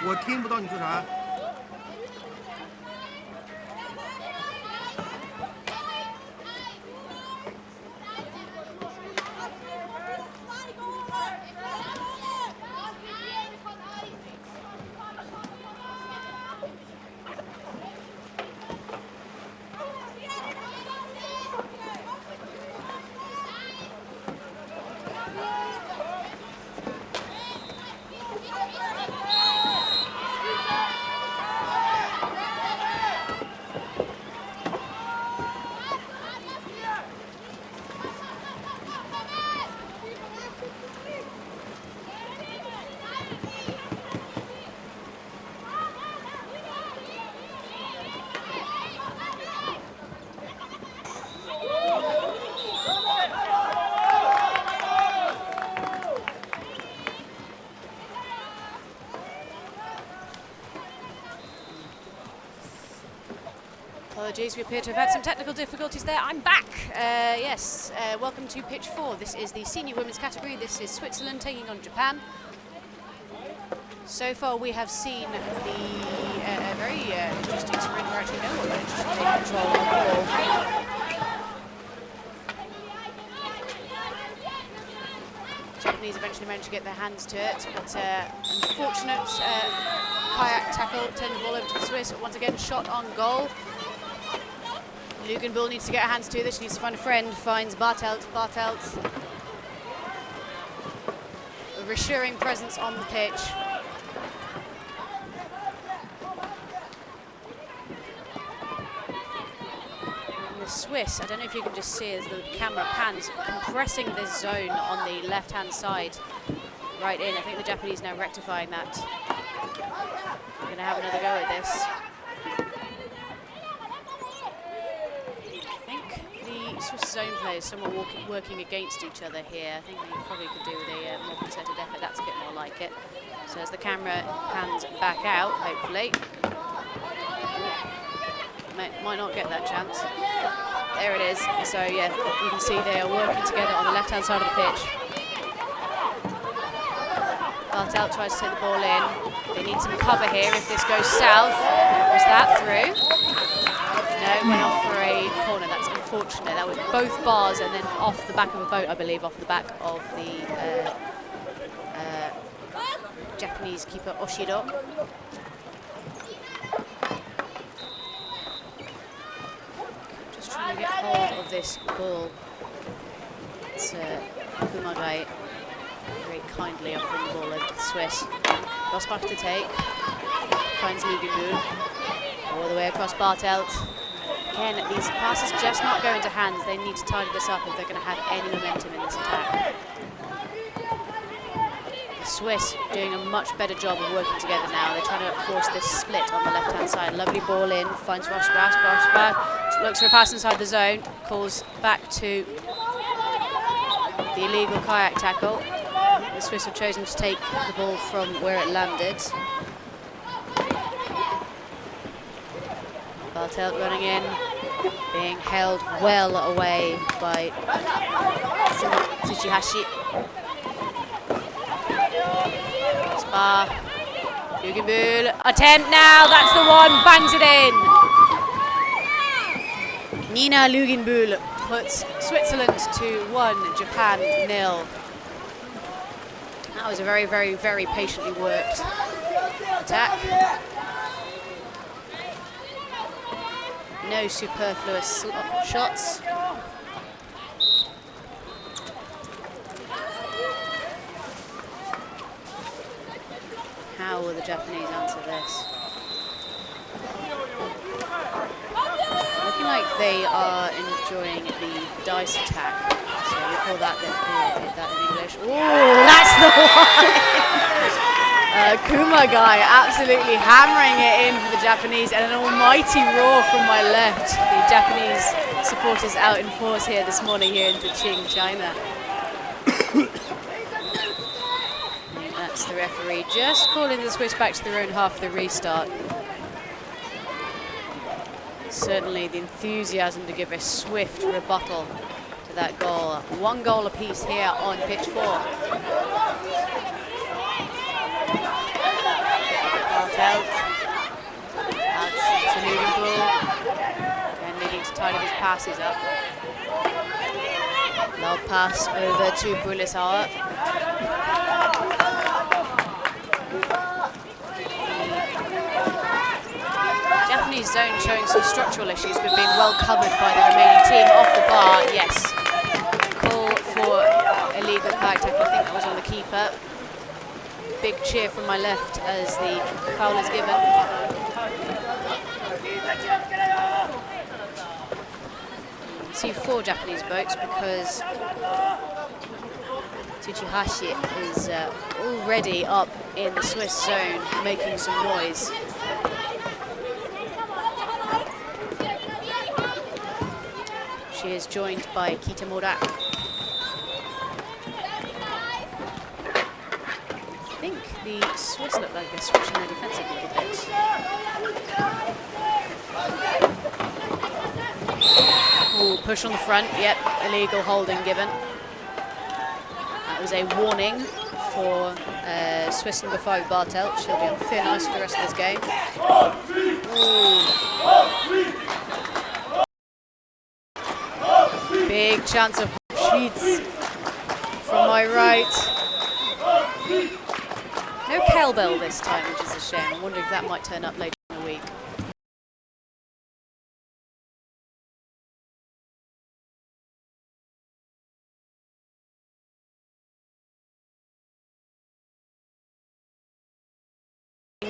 我听不到你说啥。 Apologies, we appear to have had some technical difficulties there. I'm back. Yes, welcome to pitch 4. This is the senior women's category. This is Switzerland taking on Japan. So far we have seen the very interesting sprint where actually no one managed to take control of the ball. Japanese eventually managed to get their hands to it, but unfortunate kayak tackle, turned the ball over to the Swiss. Once again, shot on goal. Luginbull needs to get her hands to this. She needs to find a friend. Finds Bartelt. Bartelt, a reassuring presence on the pitch. And the Swiss, I don't know if you can just see as the camera pans, compressing this zone on the left-hand side right in. I think the Japanese now rectifying that. We're going to have another go at this. Swiss zone players somewhat working against each other here. I think we probably could do with a more concerted effort. That's a bit more like it. So as the camera pans back out, hopefully. Might not get that chance. There it is. So yeah, you can see they are working together on the left-hand side of the pitch. Bartelt tries to take the ball in. They need some cover here if this goes south. Was that through? No, went off for a corner. That's unfortunate. That was both bars and then off the back of a boat, I believe, off the back of the Japanese keeper Oshido. Just trying to get hold of this ball. It's Kumagai very kindly offering the ball over to the Swiss. Rosbach to take. Finds Luginbull. All the way across Bartelt. Again, these passes just not going to hands. They need to tidy this up if they're going to have any momentum in this attack. The Swiss doing a much better job of working together now. They're trying to force this split on the left-hand side. Lovely ball in, finds Rosbach. Rosbach looks for a pass inside the zone, calls back to the illegal kayak tackle. The Swiss have chosen to take the ball from where it landed. Bartelt running in, being held well away by Tsuchihashi. Spa, Luginbull, attempt now, that's the one, bangs it in. Nina Luginbull puts Switzerland to 1, Japan 0. That was a very, very, very patiently worked attack. No superfluous shots. How will the Japanese answer this? Looking like they are enjoying the dice attack. So we call that in English. Ooh, that's the one! Kumagai absolutely hammering it in for the Japanese, and an almighty roar from my left. The Japanese supporters out in force here this morning here in Deqing, China. That's the referee just calling the Swiss back to their own half of the restart. Certainly the enthusiasm to give a swift rebuttal to that goal. 1 goal apiece here on pitch 4. Bartelt. Out to Lugenbull. And needing to tidy his passes up. Low pass over to Bulisauer. Japanese zone showing some structural issues, but being well covered by the remaining team. Off the bar, yes. Call for illegal kayak tackle. I think that was on the keeper. Big cheer from my left as the foul is given. You see 4 Japanese boats because Tsuchihashi is already up in the Swiss zone making some noise. She is joined by Kitamura. I think the Swiss look like they're switching their defence a little bit. Ooh, push on the front, yep, illegal holding given. That was a warning for Swiss number 5 Bartelt. She'll be on thin ice for the rest of this game. Ooh. Big chance of sheets from my right. No cowbell this time, which is a shame. I'm wondering if that might turn up later in the week.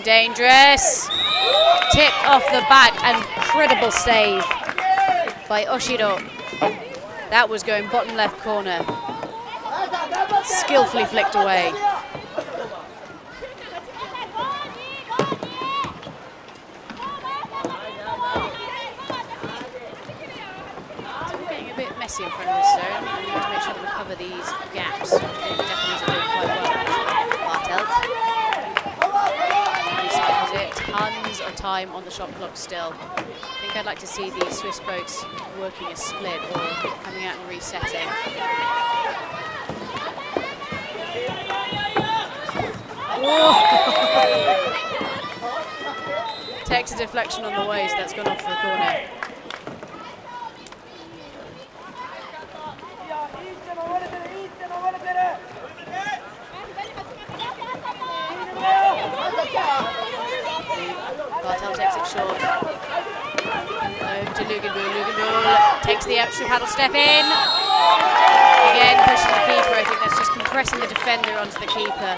Dangerous. Tipped off the back, and incredible save by Oshiro. That was going bottom left corner. Skillfully flicked away. So we're getting a bit messy in front of this zone. We need to make sure that we cover these gaps. I think the Japanese are doing quite well. Bartelt. Recycles it. Tons of time on the shot clock still. I think I'd like to see the Swiss boats working a split or coming out and resetting. Takes a deflection on the waist, that's gone off the corner. Bartelt takes it short. Over to Lugenbull. Lugenbull takes the extra paddle step in. Again, pushing the keeper. I think that's just compressing the defender onto the keeper.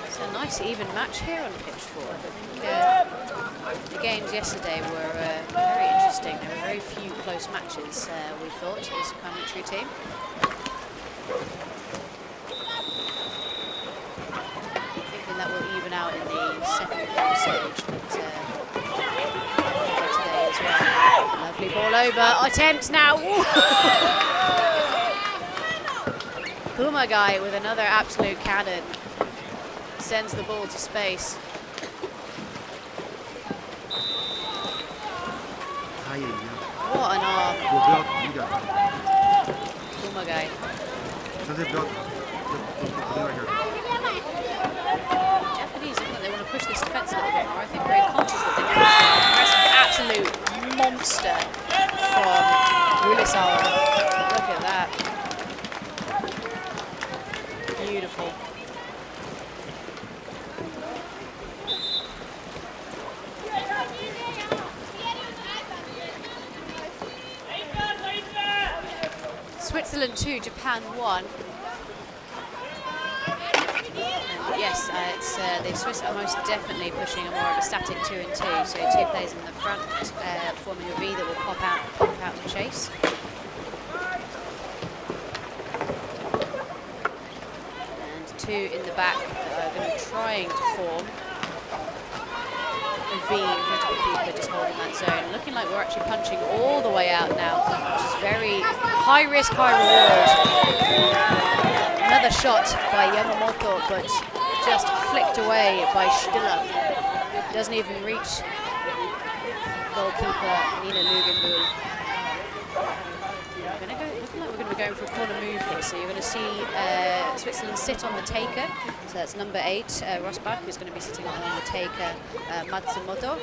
It's a nice even match here on pitch 4. I think the games yesterday were very interesting. There were very few close matches, we thought, as a commentary team. That will even out in the second stage, but today as well. Lovely ball over. Attempt now. Kumagai with another absolute cannon. Sends the ball to space. What an arm. Kumagai. Japanese, I think they want to push this defence a little bit more. I think very conscious that they're going to press an absolute monster from Bulisauer. Look at that. Beautiful. Switzerland 2, Japan 1. Yes, the Swiss are most definitely pushing a more of a static 2 and 2. So 2 players in the front, forming a V that will pop out and chase. And 2 in the back that are going to trying to form a V in front of the keeper, just holding that zone. Looking like we're actually punching all the way out now, which is very high risk, high reward. Another shot by Yamamoto, but just flicked away by Stiller. Doesn't even reach goalkeeper Nina Lugenbull. Looking like we're going to be going for a corner move here. So you're going to see Switzerland sit on the taker. So that's number 8, Rosbach, who's going to be sitting on the taker, Matsumoto.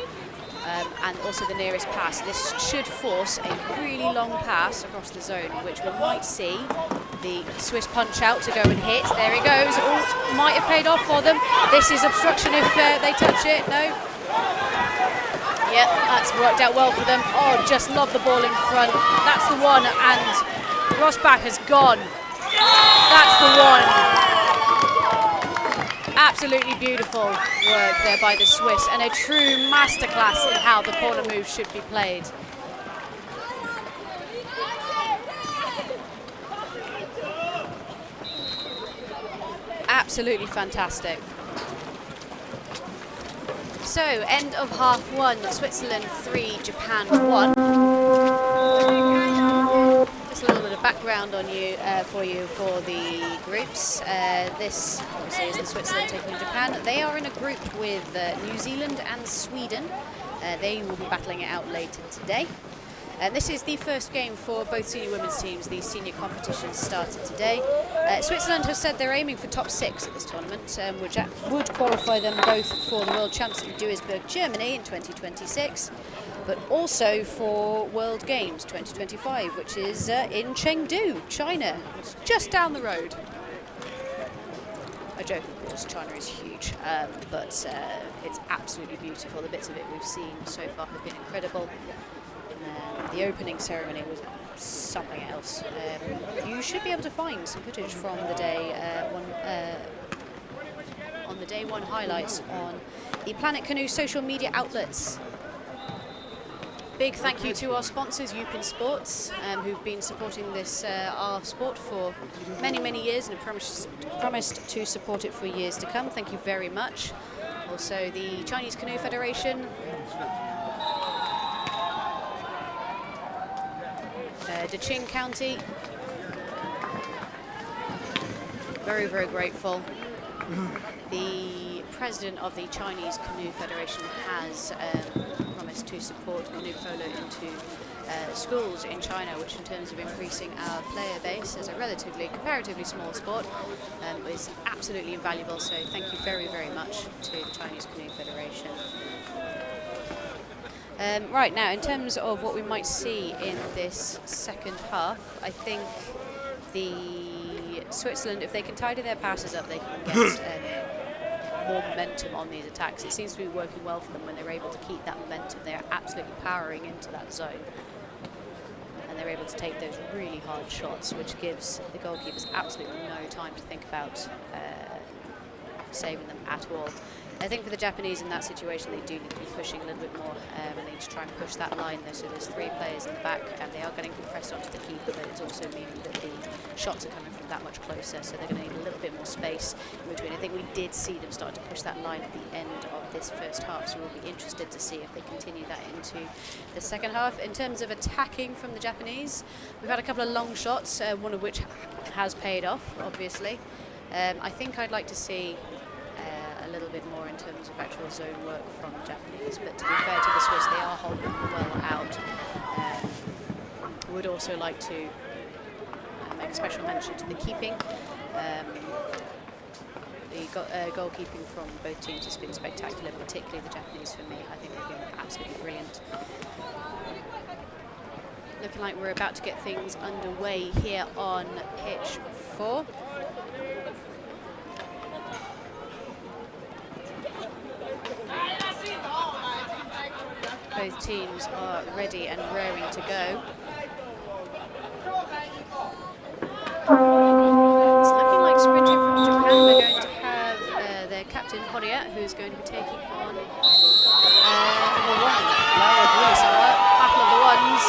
And also the nearest pass. This should force a really long pass across the zone, which we might see the Swiss punch out to go and hit. There he goes. Oh, might have paid off for them. This is obstruction if they touch it. No. Yeah, that's worked out well for them. Oh, just lobbed the ball in front. That's the one, and Rosbach has gone. That's the one. Absolutely beautiful work there by the Swiss, and a true masterclass in how the corner move should be played. Absolutely fantastic. So, end of half 1, Switzerland 3, Japan 1. Just a little bit of background on you for the groups. This obviously is the Switzerland taking Japan. They are in a group with New Zealand and Sweden. They will be battling it out later today. And this is the first game for both senior women's teams. The senior competitions started today. Switzerland has said they're aiming for top 6 at this tournament, which would qualify them both for the World Champs in Duisburg, Germany in 2026, but also for World Games 2025, which is in Chengdu, China. It's just down the road. I joke, of course, China is huge, but it's absolutely beautiful. The bits of it we've seen so far have been incredible. The opening ceremony was something else. You should be able to find some footage from the day on the day 1 highlights on the Planet Canoe social media outlets. Big thank you to our sponsors, Upin Sports, who've been supporting this our sport for many years and have promised to support it for years to come. Thank you very much. Also the Chinese Canoe Federation. Deqing County, very grateful. The president of the Chinese Canoe Federation has promised to support canoe polo into schools in China, which in terms of increasing our player base as a comparatively small sport is absolutely invaluable. So thank you very much to the Chinese Canoe Federation. Right, now, in terms of what we might see in this second half, I think the Switzerland, if they can tidy their passes up, they can get more momentum on these attacks. It seems to be working well for them when they're able to keep that momentum. They're absolutely powering into that zone. And they're able to take those really hard shots, which gives the goalkeepers absolutely no time to think about saving them at all. I think for the Japanese in that situation, they do need to be pushing a little bit more and they need to try and push that line there. So there's 3 players in the back and they are getting compressed onto the keeper, but it's also meaning that the shots are coming from that much closer. So they're going to need a little bit more space in between. I think we did see them start to push that line at the end of this first half. So we'll be interested to see if they continue that into the second half. In terms of attacking from the Japanese, we've had a couple of long shots, one of which has paid off, obviously. I think I'd like to see a little bit more in terms of actual zone work from the Japanese, but to be fair to the Swiss, they are holding well out. Would also like to make a special mention to the keeping. The goalkeeping from both teams has been spectacular, particularly the Japanese for me. I think they've been absolutely brilliant. Looking like we're about to get things underway here on pitch 4. Both teams are ready and raring to go. It's looking like sprinting from Japan. We're going to have their captain, Horia, who's going to be taking on number 1, Laura Brulisawa. Battle of the Ones.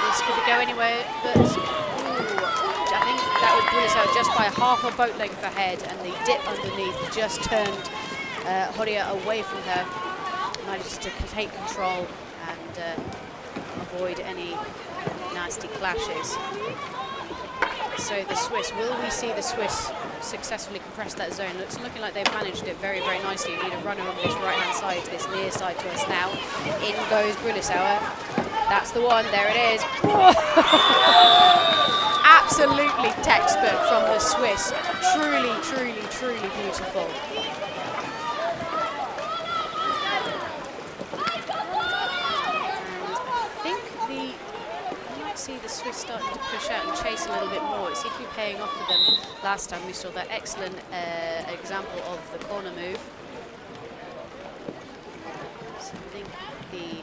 This could go anywhere, but I think that was Brulisawa just by half a boat length ahead, and the dip underneath just turned Horia away from her. Managed to take control and avoid any nasty clashes. So the Swiss, will we see the Swiss successfully compress that zone? It's looking like they've managed it very nicely. We need a runner on this right-hand side, this near side to us now. In goes Brulisawa. That's the one. There it is. Absolutely textbook from the Swiss. Truly, truly, truly beautiful. See the Swiss starting to push out and chase a little bit more. It seemed to be paying off for them last time. We saw that excellent example of the corner move. So I think the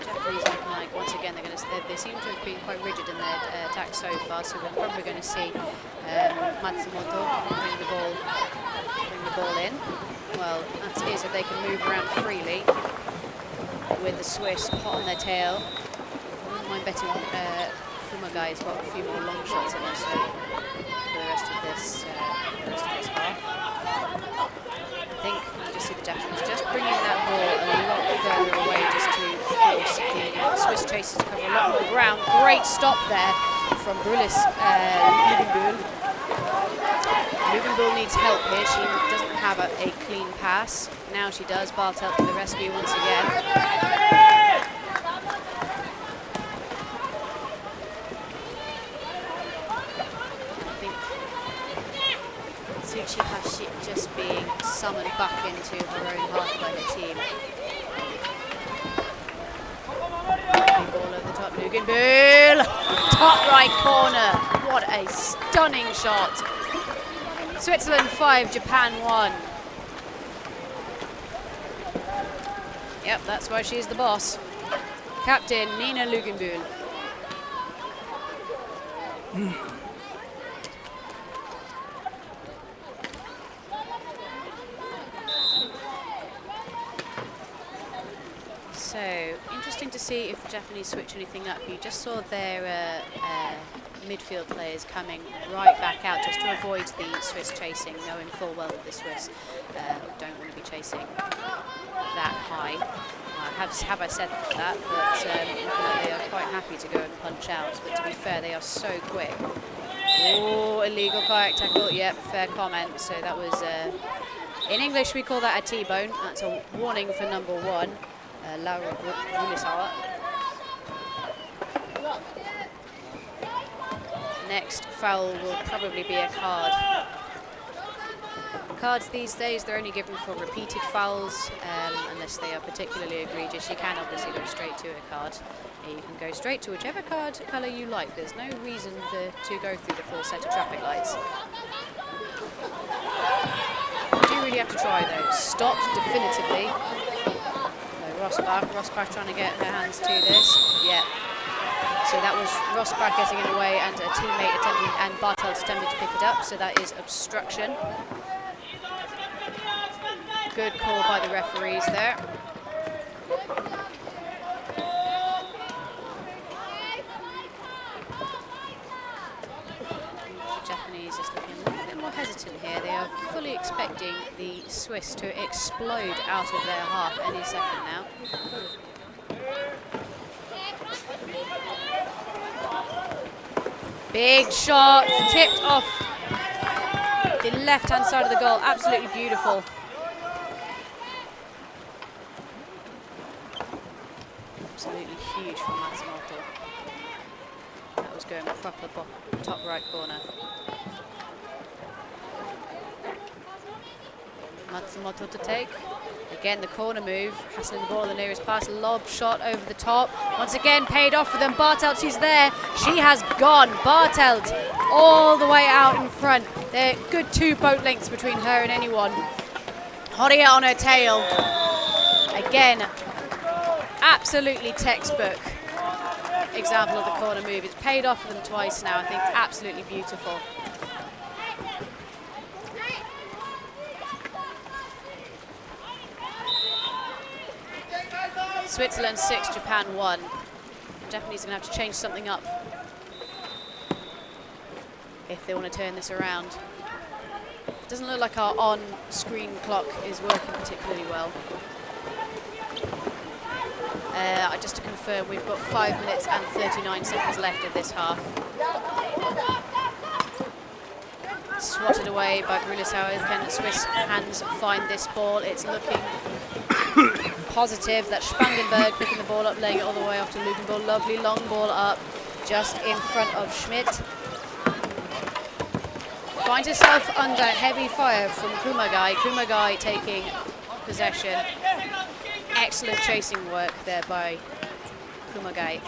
Japanese looking like, once again, they seem to have been quite rigid in their attack so far. So we're probably going to see Matsumoto bring the ball in. Well, that is if they can move around freely. With the Swiss hot on their tail. I wouldn't mind betting Fumagai's got a few more long shots in there, so for the rest of this half. I think you just see the Japanese just bringing that ball a lot further away just to force the Swiss chasers to cover a lot more ground. Great stop there from Brulis Lugenbühl. Lugenbühl needs help here. She doesn't have a clean pass. Now she does. Bartelt to the rescue once again. I think Tsuchihashi just being summoned back into her own half by the team. Ball over the top. Lugenbühl! Top right corner. What a stunning shot. Switzerland 5, Japan 1. Yep, that's why she's the boss. Captain Nina Lugenbühl. So, interesting to see if the Japanese switch anything up. You just saw their midfield players coming right back out just to avoid the Swiss chasing, knowing full well that the Swiss don't want to be chasing that high. Have I said that? But they are quite happy to go and punch out. But to be fair, they are so quick. Oh, illegal kayak tackle. Yep, fair comment. So that was, in English we call that a T-bone. That's a warning for number 1, Laura Brulisauer. Next foul will probably be a card. Cards these days, they're only given for repeated fouls, unless they are particularly egregious. You can obviously go straight to a card. You can go straight to whichever card colour you like. There's no reason to go through the full set of traffic lights. You do really have to try though. Stopped definitively. Rosbach trying to get her hands to this. Yeah. So that was Rosbach getting it away and a teammate attempting, and Bartelt attempting to pick it up, so that is obstruction. Good call by the referees there. The Japanese is looking a little bit more hesitant here. They are fully expecting the Swiss to explode out of their half any second now. Big shot, tipped off the left-hand side of the goal. Absolutely beautiful. Absolutely huge from Matsumoto. That was going proper top right corner. Matsumoto to take. Again, the corner move, hassling the ball, the nearest pass, lob shot over the top. Once again, paid off for them. Bartelt, she's there. She has gone. Bartelt all the way out in front. They're good 2 boat lengths between her and anyone. Horia on her tail. Again, absolutely textbook example of the corner move. It's paid off for them twice now. I think absolutely beautiful. Switzerland 6, Japan 1. The Japanese are going to have to change something up if they want to turn this around. It doesn't look like our on-screen clock is working particularly well. Just to confirm, we've got 5 minutes and 39 seconds left of this half. Swatted away by Brulisauer. Can Swiss hands find this ball? It's looking positive. That's Spangenberg picking the ball up, laying it all the way off to Lugenball. Lovely long ball up, just in front of Schmidt. Finds herself under heavy fire from Kumagai. Kumagai taking possession. Excellent chasing work there by Kumagai.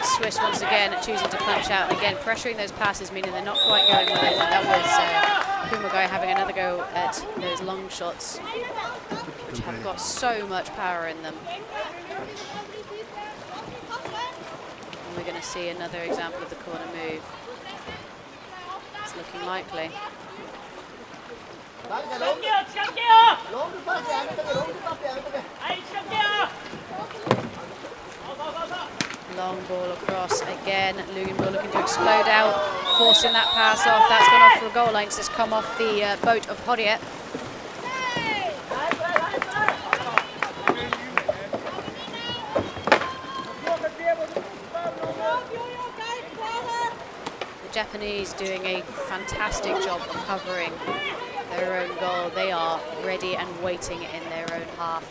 Swiss once again choosing to punch out, and again pressuring those passes, meaning they're not quite going with it. That was Kumagai having another go at those long shots, which have got so much power in them. And we're going to see another example of the corner move. It's looking likely. Long ball across again. Lugenball looking to explode out, forcing that pass off. That's gone off for a goal line. It's just come off the boat of Hodiet. The Japanese doing a fantastic job of covering their own goal. They are ready and waiting in their own half.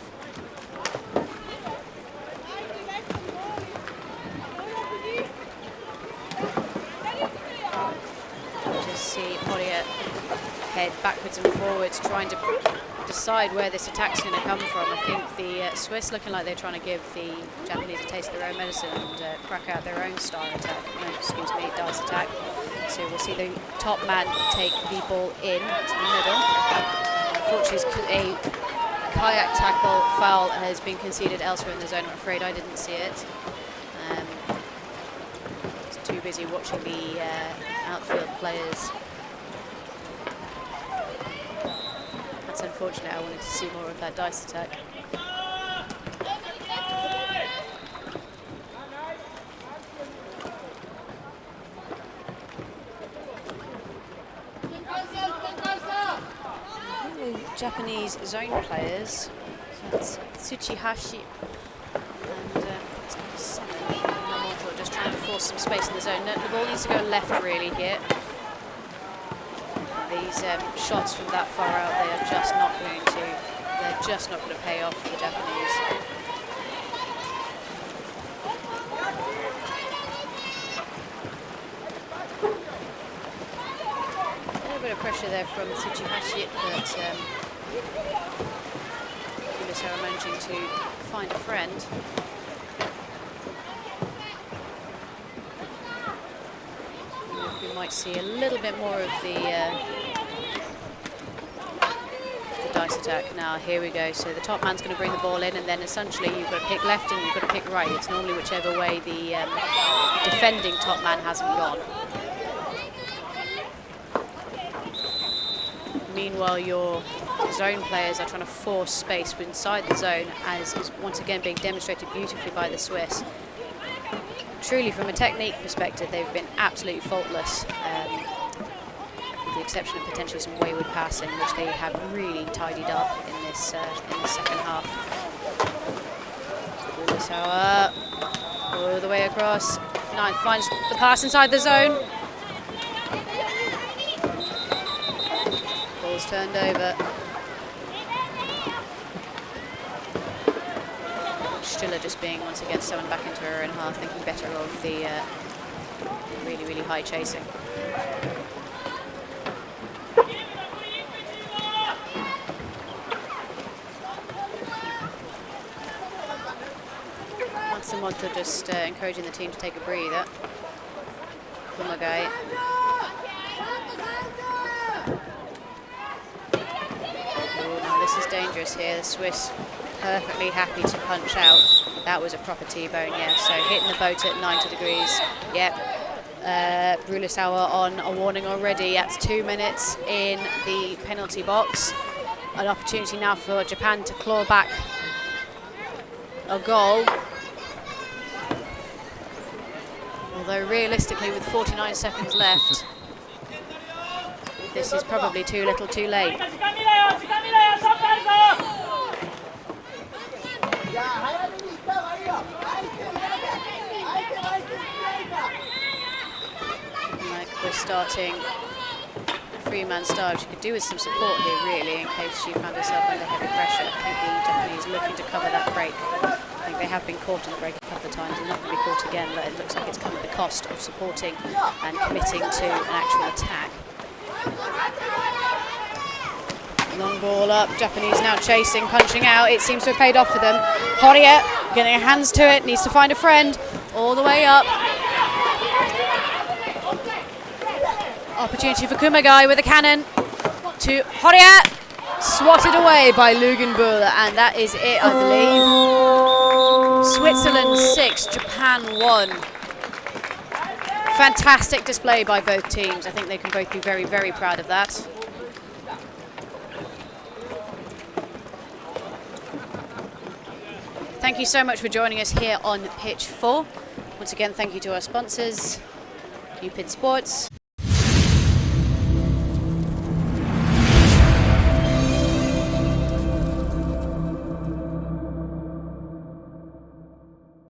See Hodiet head backwards and forwards, trying to decide where this attack's going to come from. I think the Swiss looking like they're trying to give the Japanese a taste of their own medicine and crack out their own style attack. No, excuse me, dice attack. So we'll see the top man take the ball in to the middle. Unfortunately, a kayak tackle foul has been conceded elsewhere in the zone. I'm afraid I didn't see it. Too busy watching the outfield players. That's unfortunate. I wanted to see more of that dice attack. The Japanese zone players, so that's Tsuchihashi and just trying to force some space in the zone. The ball needs to go left really here. These shots from that far out, they are just not going to, they're just not going to pay off for the Japanese. A little bit of pressure there from Tsuchihashi, but Huzhou managing to find a friend. We might see a little bit more of the dice attack. Now here we go. So the top man's going to bring the ball in, and then essentially you've got to pick left and you've got to pick right. It's normally whichever way the defending top man hasn't gone. Meanwhile, your zone players are trying to force space inside the zone, as is once again being demonstrated beautifully by the Swiss. Truly, from a technique perspective, they've been absolutely faultless, with the exception of potentially some wayward passing, which they have really tidied up in this second half. Huzhou all the way across. Ninth finds the pass inside the zone. Ball's turned over. Stiller just being once again summoned back into her own half, thinking better of the really, really high chasing. Matsumoto just encouraging the team to take a breather. Kumagai. Oh, now this is dangerous here. The Swiss perfectly happy to punch out. That was a proper T-bone, yeah. So hitting the boat at 90 degrees. Yep. Brulisauer on a warning already. That's 2 minutes in the penalty box. An opportunity now for Japan to claw back a goal. Although realistically, with 49 seconds left, this is probably too little too late. Like we're starting a 3-man start. She could do with some support here, really, in case she found herself under heavy pressure. I think the Japanese looking to cover that break. I think they have been caught in the break a couple of times. They're not going to be caught again, but it looks like it's come at the cost of supporting and committing to an actual attack. Long ball up, Japanese now chasing, punching out. It seems to have paid off for them. Horia getting her hands to it, needs to find a friend. All the way up. Opportunity for Kumagai with a cannon to Horia. Swatted away by Lugenbuhl, and that is it, I believe. Switzerland 6, Japan 1. Fantastic display by both teams. I think they can both be very, very proud of that. Thank you so much for joining us here on Pitch 4. Once again, thank you to our sponsors, Cupid Sports,